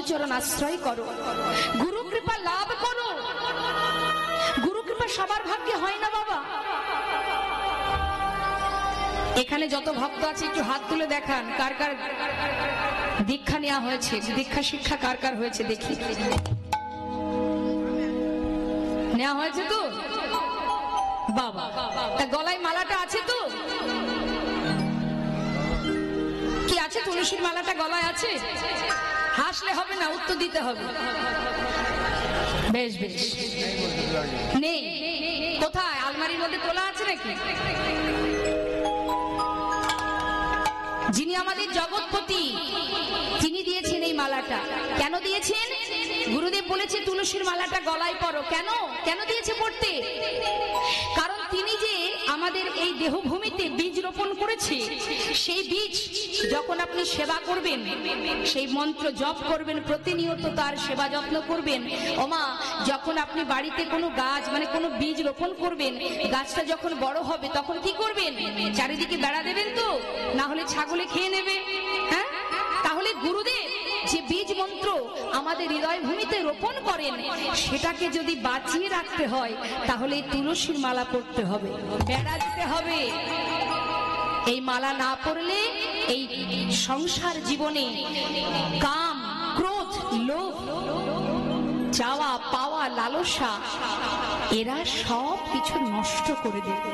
গুরুচরণ আশ্রয় করো, গুরু কৃপা লাভ করো। গুরু কৃপা সবার ভাগ্যে হয় না বাবা। এখানে যত ভক্ত আছে একটু হাত তুলে দেখান, কার কার দীক্ষা নেওয়া হয়েছে, দীক্ষা শিক্ষা কার কার হয়েছে দেখি। নেওয়া হয়েছে তো বাবা? তা গলায় মালাটা আছে তো? কি আছে? তুলসীর মালাটা গলায় আছে? হাসলে হবে না, উত্তর দিতে হবে। বেশ বেশ, নেই? কোথায়? আলমারির মধ্যে তোলা আছে নাকি? যিনি আমাদের জগৎপতি তিনি দিয়েছেন এই মালাটা। কেন দিয়েছেন? গুরুদেব বলেছে তুলসীর মালাটা গলায় পরো। কেন? কেন দিয়েছে পড়তে? কারণ তিনি যে আমাদের এই দেহভূমিতে বীজ রোপণ করেছে, সেই বীজ যখন আপনি সেবা করবেন, সেই মন্ত্র জপ করবেন, প্রতিনিয়ত তার সেবা যত্ন করবেন। ওমা, যখন আপনি বাড়িতে কোনো গাছ মানে কোনো বীজ রোপণ করবেন, গাছটা যখন বড় হবে তখন কি করবেন? চারিদিকে বেড়া দেবেন তো, না হলে ছাগলে খেয়ে নেবে। হ্যাঁ, তাহলে গুরুদেব যে বীজ মন্ত্র আমাদের হৃদয় ভূমিতে রোপণ করেন, সেটাকে যদি বাঁচিয়ে রাখতে হয় তাহলে তুলসীর মালা পড়তে হবে, বেড়া দিতে হবে। এই মালা না পড়লে এই সংসার জীবনে কাম, ক্রোধ, লোভ, চাওয়া পাওয়া, লালসা, এরা সব কিছু নষ্ট করে দেবে।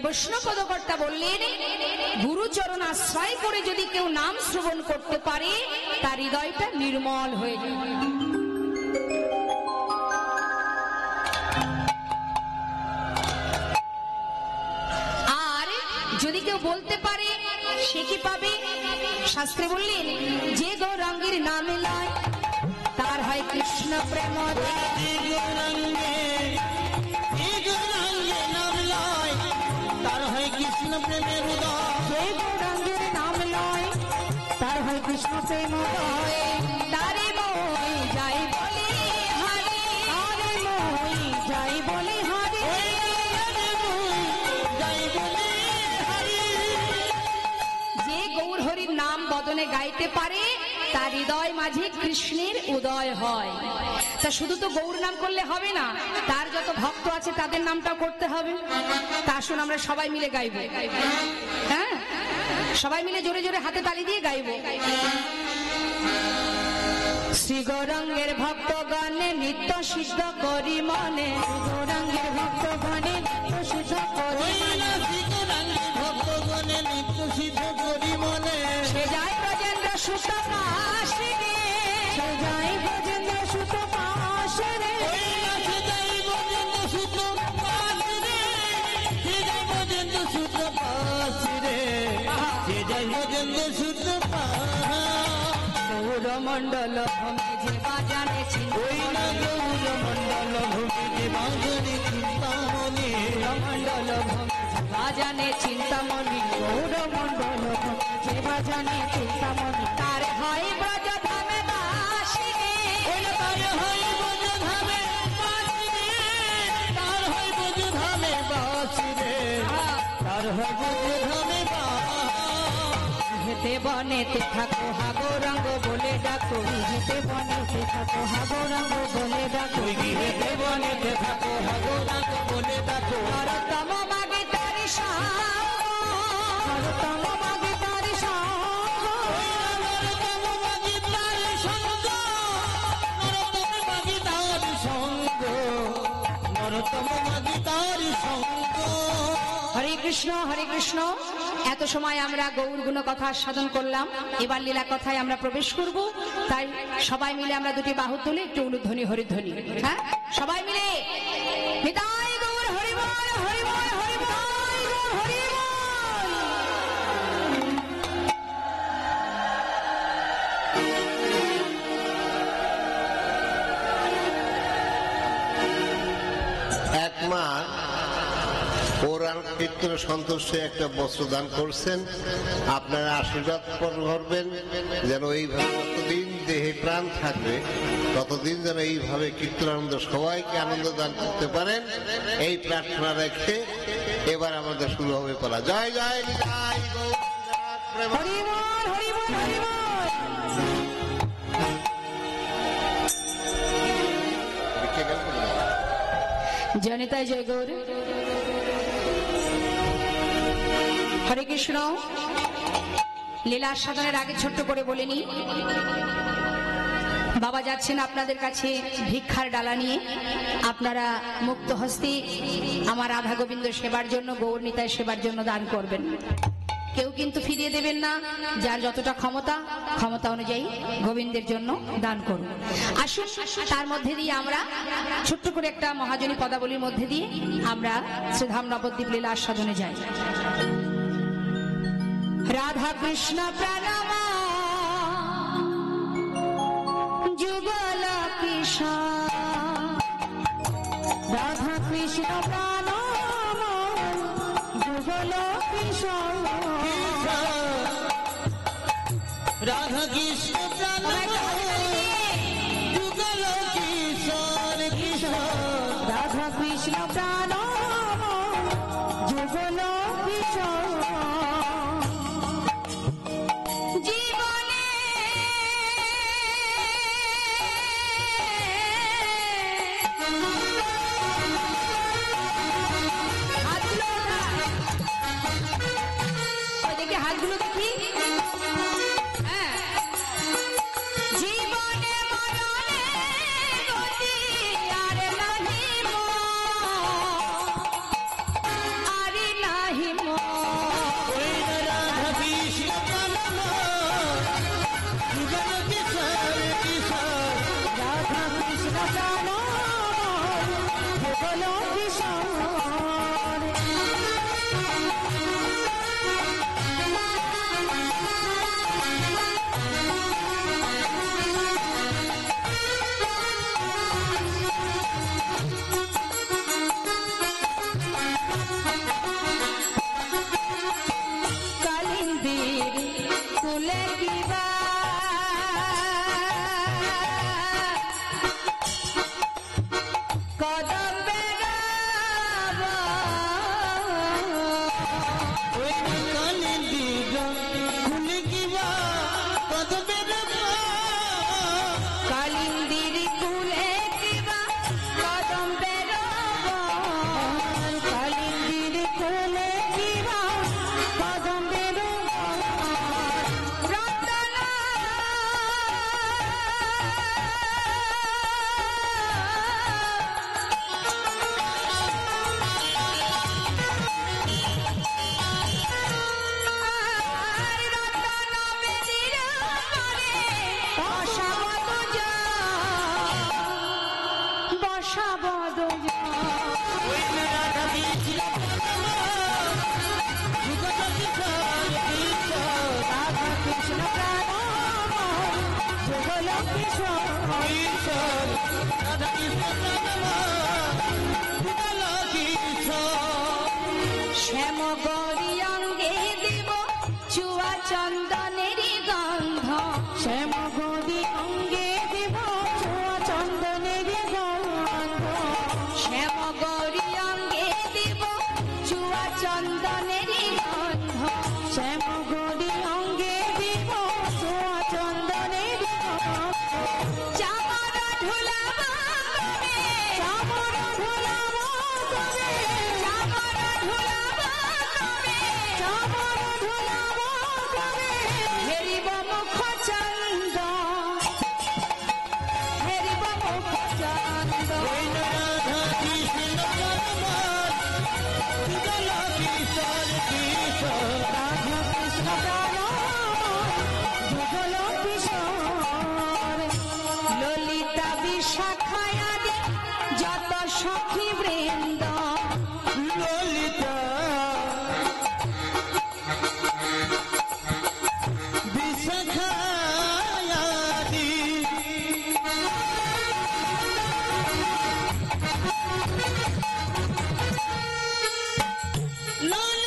বৈষ্ণবপদকর্তা বললেন, গুরুচরণ আশ্রয় করে যদি কেউ নাম শ্রবণ করতে পারে তার হৃদয়টা নির্মল হয়ে যায়। আর যদি কেউ বলতে পারে সে কি পাবে? শাস্ত্রে বললেন, যে গৌরাঙ্গের নামে লয় তার হয় কৃষ্ণ প্রেম। তার হয় কৃষ্ণ প্রেমের উদয়। যে গৌরাঙ্গের নাম লয় তার হয় কৃষ্ণ প্রেম উদয়। তারে মই যাই বলে হরে, তারে মই যাই বলে হরে, যাই বলে হরি। যে গৌর হরির নাম বদনে গাইতে পারে তার হৃদয় মাঝে কৃষ্ণের উদয় হয়। তা শুধু তো গৌর নাম করলে হবে না, তার যত ভক্ত আছে তাদের নামটা করতে হবে। তা আসুন আমরা সবাই মিলে গাইব। হ্যাঁ, সবাই মিলে জোরে জোরে হাতে তালি দিয়ে গাইব। শ্রী গৌরাঙ্গের ভক্তগণে নিত্য সিদ্ধ করি মনে, গৌরাঙ্গের ভক্তগণে নিত্য সিদ্ধ করি মনে, ভক্তগণে নিত্য সিদ্ধ করি মনে। সে যায় ব্রজেন্দ্র সুত পাশে রে, সে যায় ব্রজেন্দ্র সুত পাশে রে, সে যাই ব্রজেন্দ্র সুত পাশে রে, সে যাই ব্রজেন্দ্র সুত পাশে রে, সে যাই ব্রজেন্দ্র সুত পাশে। গৌরমণ্ডল ভূমি যে বাজানে ওই না গৌরমণ্ডল ভূমি যে বাজানে চিন্তামণি, গৌরমণ্ডল ভূমি যে বাজানে চিন্তামণি, গৌরমণ্ডল ভূমি যে বাজানে চিন্তামণি, তার হয় ব্রজ ধামে বাসি রে, তার হয় ব্রজ ধামে বাসি রে, তার হয় ব্রজ ধামে বাসি রে, তার হয় ব্রজ ধামে বাসি। হেতে বনেতে থাকো হা গৌরাঙ্গ বলে ডাকো, হেতে বনেতে থাকো হা গৌরাঙ্গ বলে ডাকো, হেতে বনেতে থাকো হা গৌরাঙ্গ বলে ডাকো। নরতম মাগে তারি সঙ্গ, নরতম মাগে তারি সঙ্গ, নরতম মাগি তার সঙ্গ, নরতম মাগি তার সঙ্গ, নরতম মাগি তার সঙ্গ। হরে কৃষ্ণ হরে কৃষ্ণ। এত সময় আমরা গৌর গুণ কথা সাধন করলাম, এবার লীলা কথায় আমরা প্রবেশ করব। তাই সবাই মিলে আমরা দুটি বাহু তুলে একটু উলুধ্বনি হরিধ্বনি। হ্যাঁ, সবাই মিলে নিতাই গৌর হরি বল, হরি বল, হরি বল, হরি পুত্র সন্তুষ্ট একটা বস্ত্র দান করছেন। আপনারা আশীর্বাদ করবেন যেন এইভাবে যতদিন দেহে প্রাণ থাকবে ততদিন যেন এইভাবে কীর্তনানন্দ সবাইকে আনন্দ দান করতে পারেন, এই প্রার্থনা রেখে এবার আমাদের শুরু হবে পালা। জয় জয় নিতাই গৌর প্রেম। জনিতায় জয় গৌর। হরে কৃষ্ণ। লীলা আস্বাদনের আগে ছোট্ট করে বলে নি, বাবা যাচ্ছেন আপনাদের কাছে ভিক্ষার ডালা নিয়ে। আপনারা মুক্ত হস্তে আমার রাধা গোবিন্দ সেবার জন্য, গৌর নিতাই সেবার জন্য দান করবেন। কেউ কিন্তু ফিরিয়ে দেবেন না, যার যতটা ক্ষমতা অনুযায়ী গোবিন্দের জন্য দান করুন। আসুন তার মধ্যে দিয়ে আমরা ছোট্ট করে একটা মহাজনী পদাবলীর মধ্যে দিয়ে আমরা শ্রীধাম নবদ্বীপ লীলা আস্বাদনে যাই। রাধা কৃষ্ণ প্রণাম যুগল কিশোর, রাধা কৃষ্ণ প্রণাম যুগল কিশোর, রাধা কৃষ্ণ প্রণাম যুগল কিশোর কিশোর, রাধা কৃষ্ণ প্রণাম যুগল কিশোর। জীবনে হাতগুলো দেখি। জীবনে মরণে গতি আর নাহি আরে নাহি রাধা কৃষ্ণ প্রণাম যুগল কিশোর কিশোর, রাধা কৃষ্ণ প্রণাম যুগল কিশোর। কালিন্দির কুলে কিবা কদম্বের কালিন্দির কুলে কিবা কদম্বের, কালিন্দির কুলে কিবা কদম্বের, কালিন্দির কুলে কিবা কদম্বের রতন বসাবদ রাধা কৃষ্ণ প্রণাম যুগল কিশোর কিশোর, রাধা কৃষ্ণ প্রণাম যুগল কিশোর। কিশোর, রাধা কৃষ্ণ প্রণাম যুগল কিশোর, শ্যাম গৌরী অঙ্গে দিব চুয়া চন্দনের গন্ধ, শ্যাম গৌরী অঙ্গে দিব চুয়া চন্দনের গন্ধ, শ্যাম গৌরী অঙ্গে দিব চুয়া চন্দনের গন্ধ, শ্যাম গৌরী অঙ্গে দিব চুয়া চন্দনের গন্ধ। চামর ঢুলাবো করে, চামর ঢুলাবো করে, চামর ঢুলাবো করে, চামর ঢুলাবো করে, হেরিব মুখ চন্দ, হেরিব মুখ চন্দ। রাধা কৃষ্ণ প্রণাম যুগল কিশোর কিশোর, রাধা কৃষ্ণ প্রণাম যুগল কিশোর। ললিতা বিশাখায়াদি যত সখী বৃন্দ, ললিতা বিশাখায়াদি ললিতা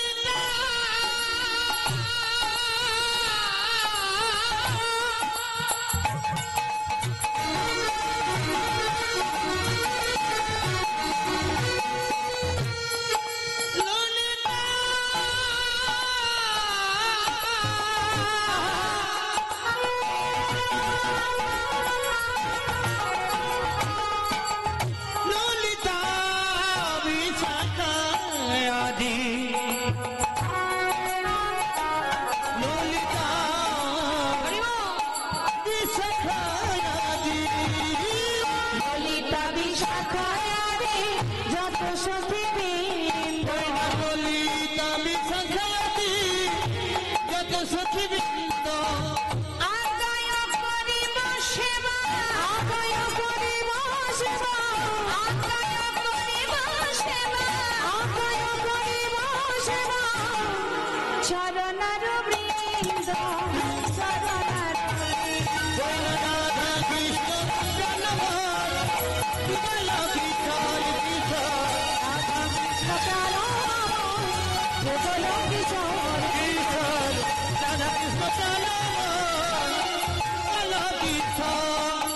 ললিতা বিশাখা আদি ললিতা বিশাখা আদি ললিতা বিশাখা আদি যত সখীবৃন্দ ললিতা বিশাখা আদি যত সখীবৃন্দ আদায় করিব সেবা আদায় করিব সেবা আদায় করিব সেবা আদায় করিব সেবা চরণার বৃন্দ চরণার রাধা কৃষ্ণ জনমর যুগল কিশোর কিশোর রাধা কৃষ্ণ প্রাণ যুগল কিশোর কিশোর রাধা কৃষ্ণ জনমর যুগল কিশোর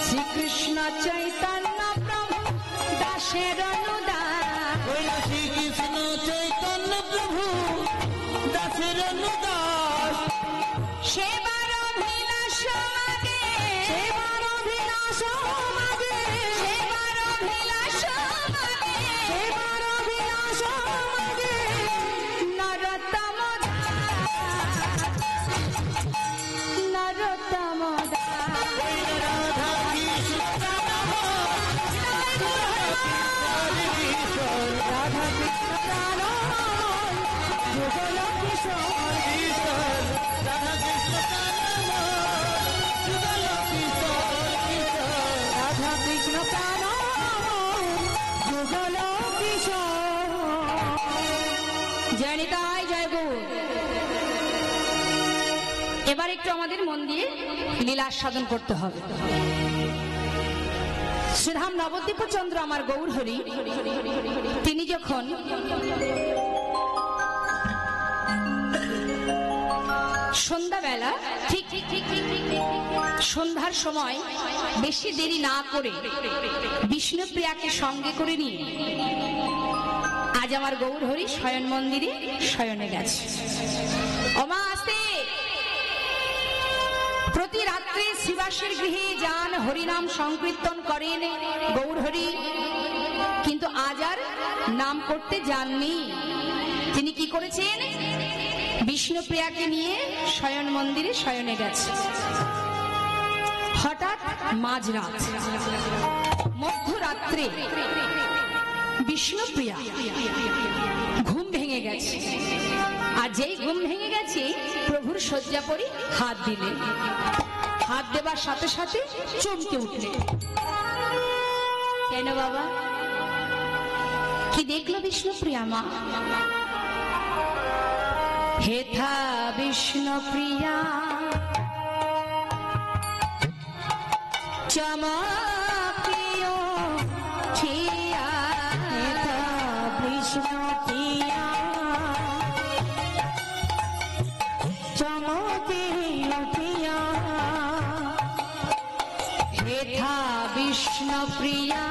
শ্রীকৃষ্ণ চৈতন্য প্রভু দাসের অনুদান ওই শ্রীকৃষ্ণ চৈতন্য প্রভু দাসের অনুদাস সেবার অভিলাষ মাগে সেবার অভিলাষ মাগে সেবার অভিলাষ মাগে সেবার অভিলাষ মাগে নরোত্তম নরোত্তম ওই রাধা কৃষ্ণ কিশোর রাধা কৃষ্ণ প্রাণ যুগল কিশোর কিশোর রাধা কৃষ্ণ জনমর যুগল কিশোর কিশোর রাধা কৃষ্ণ প্রাণ যুগল কিশোর জয় নিতাই জয় গৌর। এবার একটু আমাদের মন দিয়ে লীলা সাধন করতে হবে। শ্রীধাম নবদ্বীপ চন্দ্র আমার গৌর হরি তিনি যখন সন্ধ্যাবেলা ঠিক সন্ধ্যার সময় বেশি দেরি না করে বিষ্ণুপ্রিয়াকে সঙ্গে করে নিয়ে আজ আমার গৌর হরি শয়ন মন্দিরে শয়নে গেছে। ওমা আসতে প্রতি রাত্রে শ্রীবাসের গৃহে যান, হরিনাম সংকীর্তন করেন গৌর হরি, কিন্তু আজ আর নাম করতে যাননি। তিনি কি করেছেন? বিষ্ণুপ্রিয়াকে নিয়ে শয়ন মন্দিরে শয়নে গেছে। হঠাৎ মাঝরাত মধ্যরাত্রে বিষ্ণুপ্রিয়া ঘুম ভেঙে গেছে। আর যেই ঘুম ভেঙে গেছে প্রভুর শয্যা পরি হাত দিলেন। হাত দেবার সাথে সাথে চমকে উঠলেন। কেন বাবা? কি দেখলো বিষ্ণুপ্রিয়া মা? হেথা বিষ্ণুপ্রিয়া চমকিও ঠিয়া, হেথা বিষ্ণুপ্রিয়া চমকি উঠিয়া, হেথা বিষ্ণুপ্রিয়া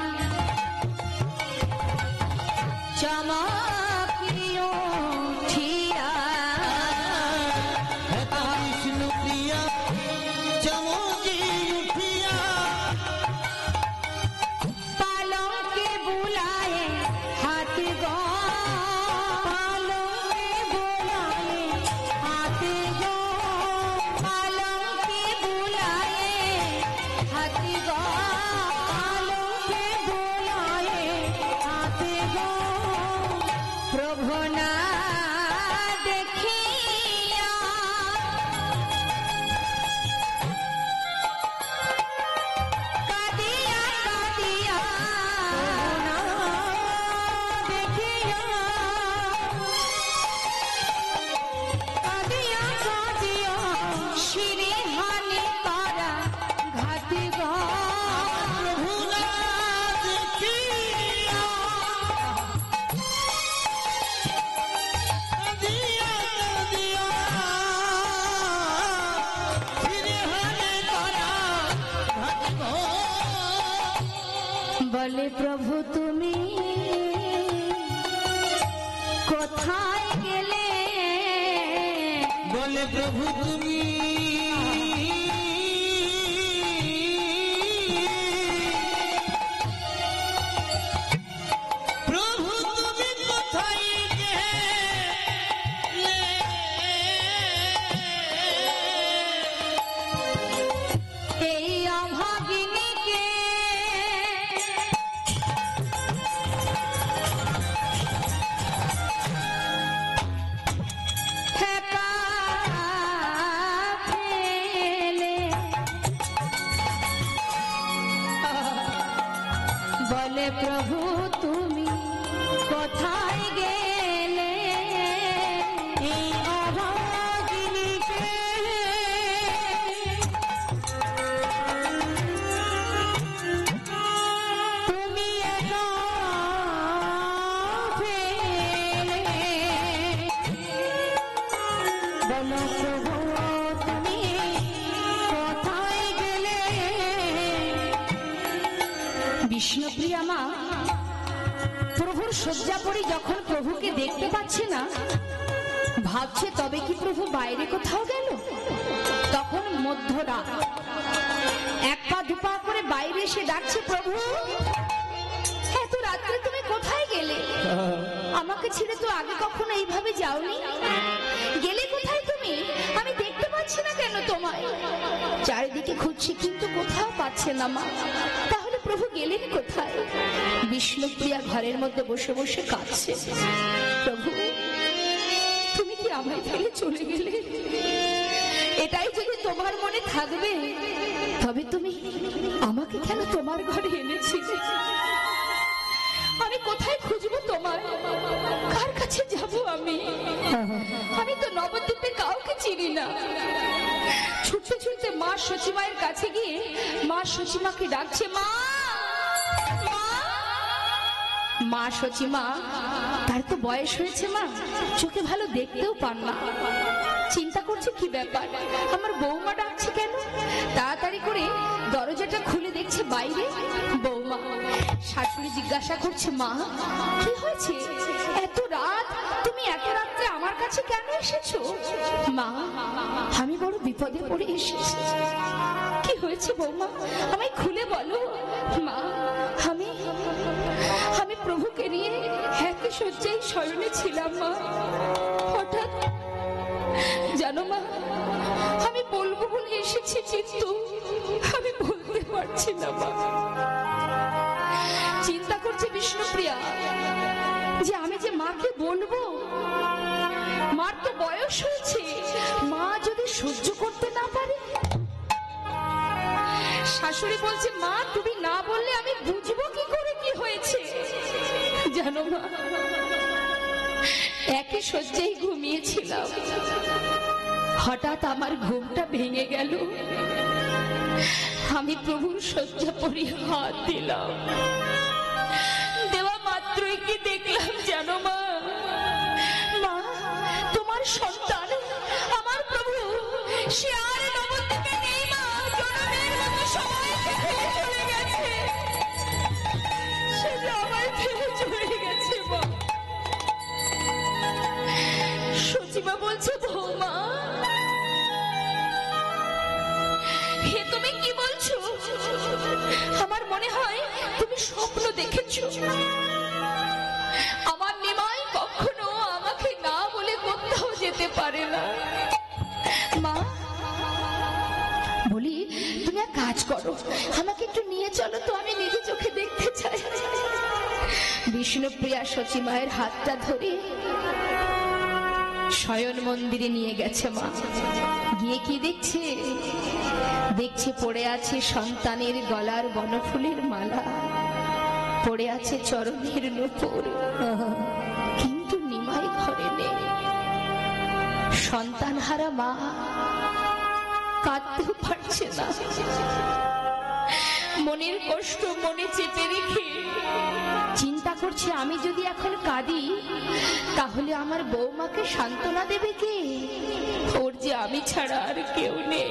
চমকি উঠিয়া, হেথা বিষ্ণুপ্রিয়া চমকি উঠিয়া, পালকে বুলায়ে হাত গো, পালকে বুলায়ে হাত গো, পালকে বুলায়ে হাত গো, পালকে বুলায়ে হাত গো, প্রভু না দেখিয়া কাঁদিয়া কাঁদিয়া না দেখিয়া, কাঁদিয়া কাঁদিয়া শিরে হানি করা ঘাতি গো, প্রভু না দেখিয়া কাঁদিয়া কাঁদিয়া ফিরে হানে করা ভাগ্য। বলে প্রভু তুমি কোথায় গেলে, বলে প্রভু তুমি বলে প্রভু তুমি কোথায় গেলে এই অভাগিনীকে তুমি একা ফেলে বলো প্রভু তুমি কোথায় গেলে। বিষ্ণুপ্রিয়া মা প্রভুর শয্যাপরি যখন প্রভুকে দেখতে পাচ্ছে না, ভাবছে তবে কি প্রভু বাইরে কোথাও গেল। তখন মধ্যরাত, এক পা দুপা করে বাইরে এসে ডাকছে, প্রভু এত রাত্রে তুমি কোথায় গেলে? আমাকে ছেড়ে তো আগে কখনো এইভাবে যাওনি, গেলে কোথায় তুমি? আমি দেখতে পাচ্ছি না কেন তোমায়? চারিদিকে খুঁজছি কিন্তু কোথাও পাচ্ছে না মা। তাহলে প্রভু গেলেন কোথায়? বিষ্ণুপ্রিয়া ঘরের মধ্যে বসে বসে কাঁদছে, প্রভু তুমি কি আমায় ফেলে চলে গেলে? এটাই যদি তোমার মনে থাকবে তবে তুমি আমাকে কেন তোমার ঘরে এনেছিলে? আমি কোথায় খুঁজবো তোমায়? কার কাছে যাব আমি? আমি তো নবদ্বীপে কাউকে চিনি না। ছুটতে ছুটতে মা সচিমায়ের কাছে গিয়ে মা সচিমাকে ডাকছে, মা মা। মা সচিমা, তার তো বয়স হয়েছে মা, চোখে ভালো দেখতেও পান না। চিন্তা করছে কি ব্যাপার, আমার বৌমা ডাকছে কেন? তাড়াতাড়ি করে দরজাটা খুলে দেখছে বাইরে বৌমা। শাশুড়ি জিজ্ঞাসা করছে, মা কি হয়েছে? এত রাত, তুমি এত রাত্রে আমার কাছে কেন এসেছো? মা আমি বড় বিপদে পড়ে এসেছি। কি হয়েছে বৌমা, আমায় খুলে বলো। মা আমি প্রভুকে নিয়ে একই শয্যায় শয়নে ছিলাম মা। হঠাৎ জানো মা, আমি বলবো বলে এসেছি কিন্তু আমি বলতে পারছি না মা। চিন্তা করছে বিষ্ণুপ্রিয়া যে আমি যে মাকে বলবো, মার তো বয়স হয়েছে, মা যদি সহ্য করতে না পারে। শাশুড়ি বলছে, মা তুমি না বললে আমি বুঝবো কি করে কি হয়েছে। জানো মা, একই শয্যায় ঘুমিয়েছিলাম, হঠাৎ আমার ঘুমটা ভেঙে গেল। আমি প্রভুর শয্যাপরি হাত দিলাম, দেওয়া মাত্রই কি দেখলাম জানো মা? মা তোমার সন্তান আমার প্রভু, সে আর নবদ্বীপে নেই মা। জনমের মতো সবাইকে ফেলে চলে গেছে, সে যে আমায় ফেলে চলে গেছে মা। সচিমা বলছে, বৌমা হে তুমি কি বলছো? আমার মনে হয় তুমি স্বপ্ন দেখেছো। আমার নিমাই কখনো আমাকে না বলে কোথাও যেতে পারে না। মা বলি, তুমি এক কাজ করো, আমাকে একটু নিয়ে চলো তো, আমি নিজে চোখে দেখতে চাই। বিষ্ণুপ্রিয়া সচিমায়ের হাতটা ধরে শয়ন মন্দিরে নিয়ে গেছে মা। গিয়ে কি দেখছে? দেখছে পড়ে আছে সন্তানের গলার বনফুলের মালা, পড়ে আছে চরণের নূপুর, কিন্তু নিমাই ঘরে নেই। সন্তান হারা মা কাঁদতেও পারছে না, মনের কষ্ট মনে চেপে রেখে চিন্তা করছে, আমি যদি এখন কাঁদি তাহলে আমার বৌমাকে সান্ত্বনা দেবে কে? ওর যে আমি ছাড়া আর কেউ নেই।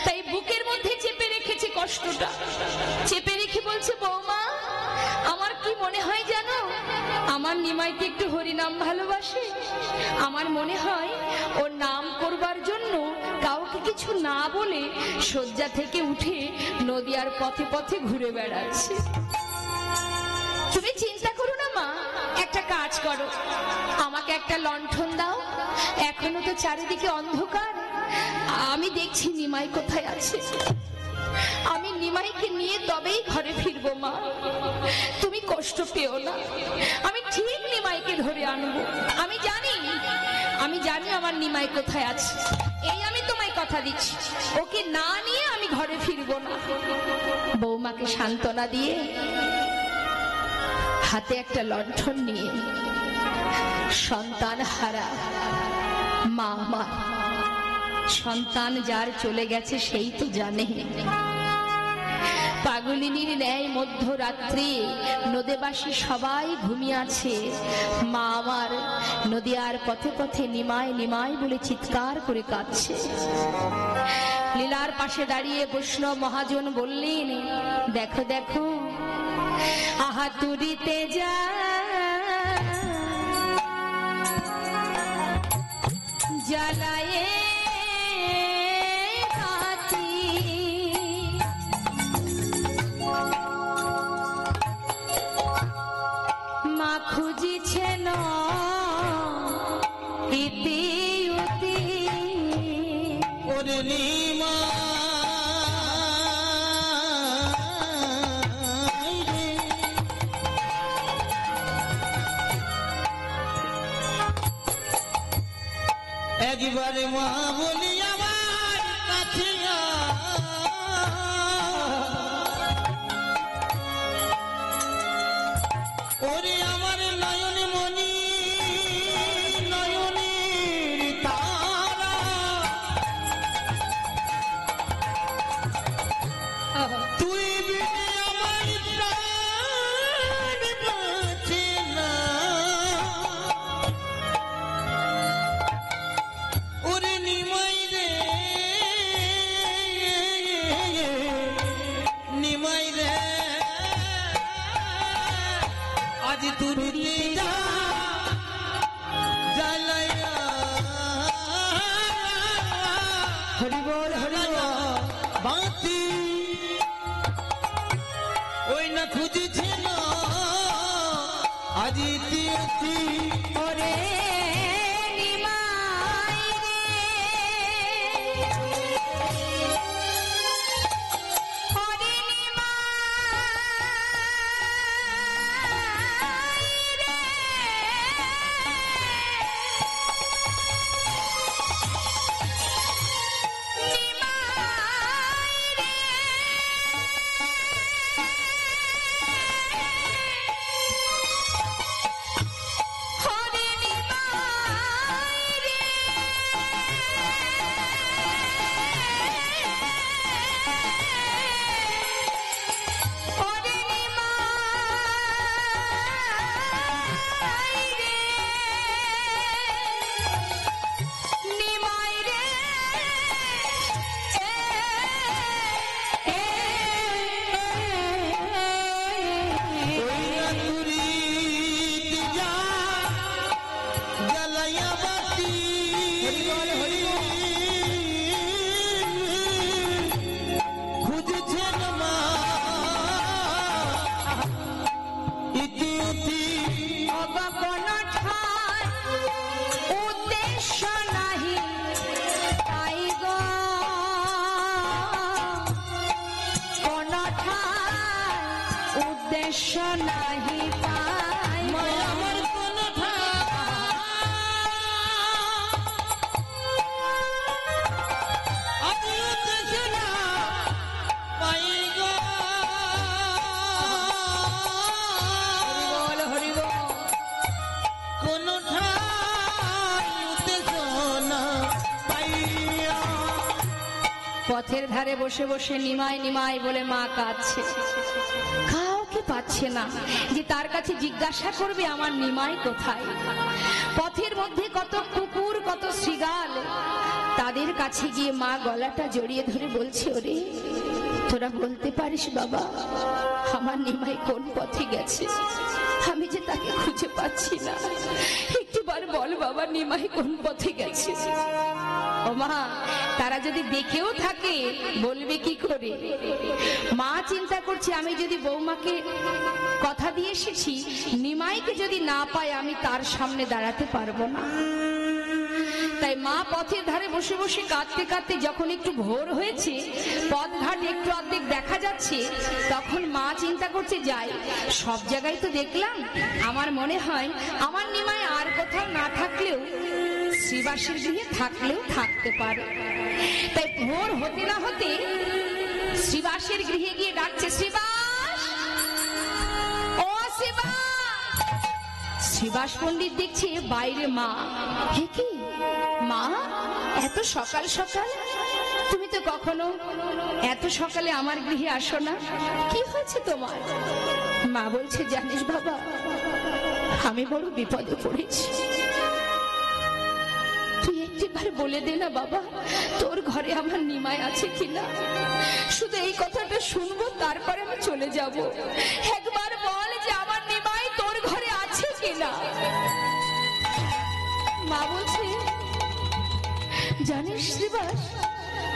তাই বুকের মধ্যে চেপে রেখেছে কষ্টটা, চেপে রেখে বলছে, বৌমা আমার কি মনে হয় জানো, আমার নিমাইকে একটু হরিনাম ভালোবাসে। আমার মনে হয় ওর নাম করবার জন্য কাউকে কিছু না বলে শয্যা থেকে উঠে নদীয়ার পথে পথে ঘুরে বেড়াচ্ছে। তুমি চিন্তা করো না মা, একটা কাজ করো, আমাকে একটা লণ্ঠন দাও, এখনো তো চারিদিকে অন্ধকার, আমি দেখছি নিমাই কোথায় আছে। আমি নিমাইকে নিয়ে তবেই ঘরে ফিরবো মা, তুমি কষ্ট পেও না, আমি ঠিক নিমাইকে ধরে আনবো। আমি জানি আমার নিমাই কোথায় আছে, এই আমি তোমায় কথা কথা দিচ্ছি, ওকে না নিয়ে আমি ঘরে ফিরবো না। বৌমাকে সান্ত্বনা দিয়ে হাতে একটা লণ্ঠন নিয়ে, সন্তান হারা মা আমার, সন্তান যার চলে গেছে সেই তো জানে। পাগলিনীর ন্যায় মধ্যরাত্রি নদীবাসী সবাই ঘুমিয়ে আছে, মা আমার নদীয়ার পথে পথে নিমায় নিমায় বলে চিৎকার করে কাঁদছে। লীলার পাশে দাঁড়িয়ে বৈষ্ণব মহাজন বললেন, দেখো দেখো আহাতুরিতে যা জ্বালায়ে মা খুঁজিছেন ইতি উতি ওরে নিমা একবারে মা বলি আমার কাছে ওরে আমার নয়ন মনি নয়নের তারা তুই বিনে আমার প্রাণ বাঁচে না ওরে নিমাই রে নিমাই রে আজ তুরুতে যা জ্বালায়া হরি বল বাতি ওই না খুঁজছে না আজ ইতি ওরে নিমাই রে, ওরে নিমাই রে, উদ্দেশ্য নাহি পাই আমার কোন আজ উদ্দেশ্য না পাই গো বল হরি বল। কোন উদ্দেশ্য না পাইয়া পথের ধারে বসে বসে নিমাই নিমাই বলে মা কাঁদছে, কাউকে পাচ্ছে না যে তার কাছে জিজ্ঞাসা করবে আমার নিমাই কোথায়। পথের মধ্যে কত কুকুর কত শৃগাল, তাদের কাছে গিয়ে মা গলাটা জড়িয়ে ধরে বলছে, ওরে তোরা বলতে পারিস বাবা আমার নিমাই কোন পথে গেছে, আমি যে তাকে খুঁজে পাচ্ছি না, একটিবার বল বাবা নিমাই কোন পথে গেছে। ও মা, তারা যদি দেখেও থাকে বলবে কি করে? মা চিন্তা করছে আমি যদি বৌমাকে কথা দিয়ে এসেছি, নিমাইকে যদি না পাই আমি তার সামনে দাঁড়াতে পারবো না। তাই মা পথের ধারে বসে বসে কাঁদতে কাঁদতে যখন একটু ভোর হয়েছে, পথঘাট একটু অর্ধেক দেখা যাচ্ছে, তখন মা চিন্তা করছে যাই সব জায়গায় তো দেখলাম, আমার মনে হয় আমার নিমাই আর কোথাও না থাকলেও শ্রীবাসের গৃহে থাকলেও থাকতে পারে। তাই ভোর হতে না হতে শ্রীবাসের গৃহে গিয়ে ডাকছে, শ্রীবাস, ও শ্রীবাস। শ্রীবাস পণ্ডিত দেখছে বাইরে মা। হে কি মা, এত সকাল সকাল? তুমি তো কখনো এত সকালে আমার গৃহে আসো না, কি হয়েছে তোমার? মা বলছে, জানিস বাবা, আমি বড় বিপদে পড়েছি। তুই একটিবার বলে দে না বাবা, তোর ঘরে আমার নিমাই আছে কিনা। শুধু এই কথাটা শুনবো, তারপরে আমি চলে যাব। একবার বল যে আমার নিমাই তোর ঘরে আছে কিনা। মা বলছে, জানিস শ্রীবাস,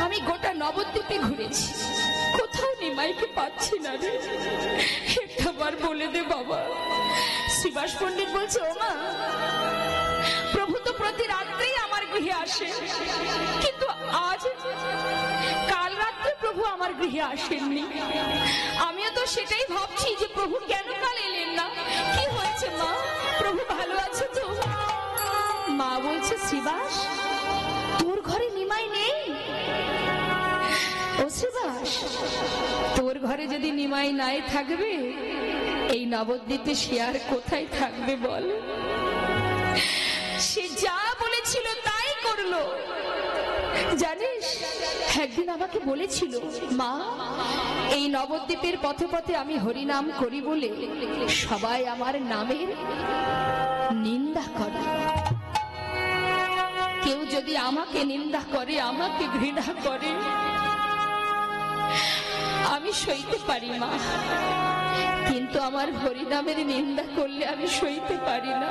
আমি গোটা নবদ্বীপে ঘুরেছি, কোথাও নিমাইকে পাচ্ছি না রে, একবার বলে দে বাবা। শ্রীবাস পণ্ডিত বলছে, ও মা, প্রভু তো প্রতি রাত্রেই আমার গৃহে আসে, কিন্তু আজ কাল রাত্রে প্রভু আমার গৃহে আসেননি। আমিও তো সেটাই ভাবছি যে প্রভু কেন কাল এলেন না, কি হয়েছে মা, প্রভু ভালো আছে তো? মা বলছে, শ্রীবাস, তোর ঘরে নিমাই নেই? ও শ্রীবাস, তোর ঘরে যদি নিমাই নাই থাকবে, এই নবদ্বীপে সে আর কোথায় থাকবে বল? সে যা বলেছিল তাই করলো। জানিস, একদিন আমাকে বলেছিল, মা, এই নবদ্বীপের পথে পথে আমি হরিনাম করি বলে সবাই আমার নামের নিন্দা করে। কেউ যদি আমাকে নিন্দা করে, আমাকে ঘৃণা করে, আমি সইতে পারি মা, কিন্তু আমার হরিনামের নিন্দা করলে আমি সইতে পারি না।